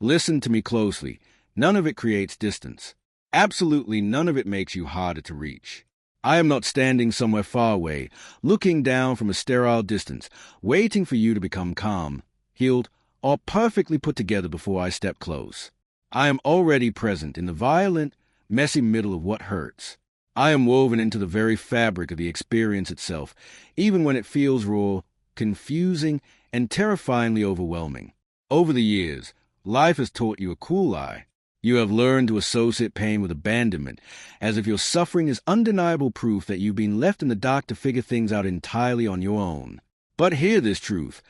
Listen to me closely. None of it creates distance. Absolutely none of it makes you harder to reach. I am not standing somewhere far away, looking down from a sterile distance, waiting for you to become calm, healed, or perfectly put together before I step close. I am already present in the violent, messy middle of what hurts. I am woven into the very fabric of the experience itself, even when it feels raw, confusing, and terrifyingly overwhelming. Over the years, life has taught you a cool lie. You have learned to associate pain with abandonment, as if your suffering is undeniable proof that you've been left in the dark to figure things out entirely on your own. But hear this truth.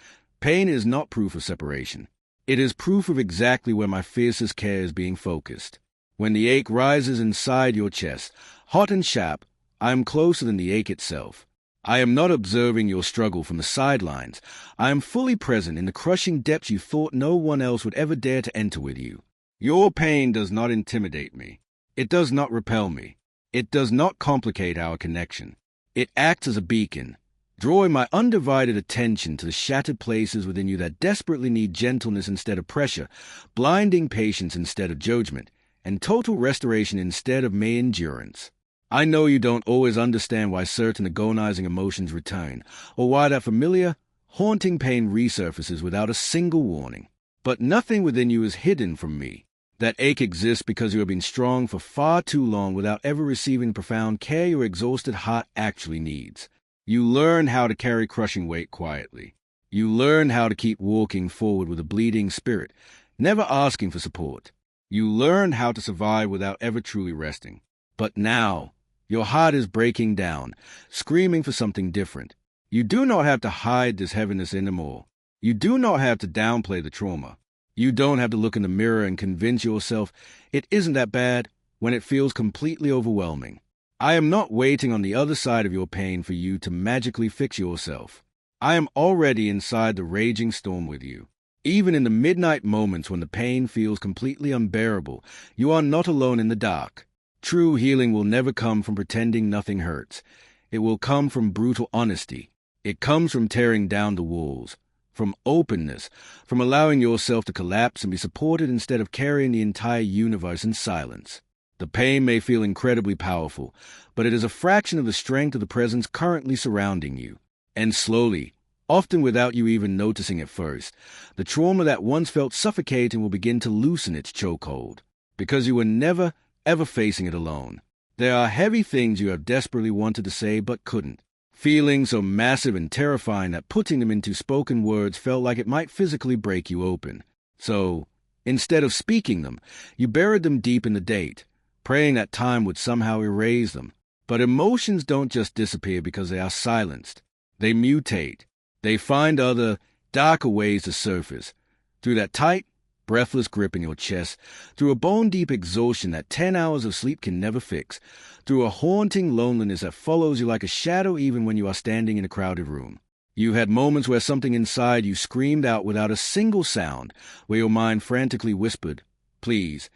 Pain is not proof of separation. It is proof of exactly where my fiercest care is being focused. When the ache rises inside your chest, hot and sharp, I am closer than the ache itself. I am not observing your struggle from the sidelines. I am fully present in the crushing depths you thought no one else would ever dare to enter with you. Your pain does not intimidate me. It does not repel me. It does not complicate our connection. It acts as a beacon, drawing my undivided attention to the shattered places within you that desperately need gentleness instead of pressure, blinding patience instead of judgment, and total restoration instead of mere endurance. I know you don't always understand why certain agonizing emotions return, or why that familiar, haunting pain resurfaces without a single warning. But nothing within you is hidden from me. That ache exists because you have been strong for far too long without ever receiving the profound care your exhausted heart actually needs. You learn how to carry crushing weight quietly. You learn how to keep walking forward with a bleeding spirit, never asking for support. You learn how to survive without ever truly resting. But now, your heart is breaking down, screaming for something different. You do not have to hide this heaviness anymore. You do not have to downplay the trauma. You don't have to look in the mirror and convince yourself it isn't that bad when it feels completely overwhelming. I am not waiting on the other side of your pain for you to magically fix yourself. I am already inside the raging storm with you. Even in the midnight moments when the pain feels completely unbearable, you are not alone in the dark. True healing will never come from pretending nothing hurts. It will come from brutal honesty. It comes from tearing down the walls, from openness, from allowing yourself to collapse and be supported instead of carrying the entire universe in silence. The pain may feel incredibly powerful, but it is a fraction of the strength of the presence currently surrounding you. And slowly, often without you even noticing at first, the trauma that once felt suffocating will begin to loosen its chokehold, because you were never, ever facing it alone. There are heavy things you have desperately wanted to say but couldn't. Feelings so massive and terrifying that putting them into spoken words felt like it might physically break you open. So, instead of speaking them, you buried them deep in the date, praying that time would somehow erase them. But emotions don't just disappear because they are silenced. They mutate. They find other, darker ways to surface. Through that tight, breathless grip in your chest, through a bone-deep exhaustion that 10 hours of sleep can never fix, through a haunting loneliness that follows you like a shadow even when you are standing in a crowded room. You had moments where something inside you screamed out without a single sound, where your mind frantically whispered, "Please,"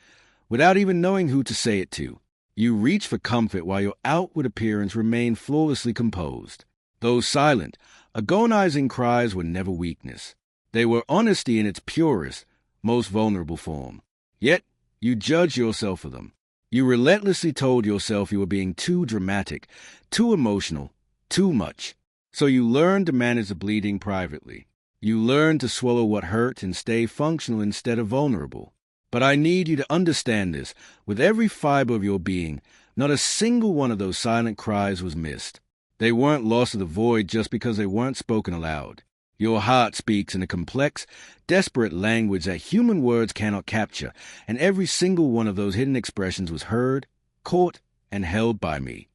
without even knowing who to say it to. You reached for comfort while your outward appearance remained flawlessly composed. Those silent, agonizing cries were never weakness. They were honesty in its purest, most vulnerable form. Yet, you judged yourself for them. You relentlessly told yourself you were being too dramatic, too emotional, too much. So you learned to manage the bleeding privately. You learned to swallow what hurt and stay functional instead of vulnerable. But I need you to understand this. With every fiber of your being, not a single one of those silent cries was missed. They weren't lost to the void just because they weren't spoken aloud. Your heart speaks in a complex, desperate language that human words cannot capture, and every single one of those hidden expressions was heard, caught, and held by me.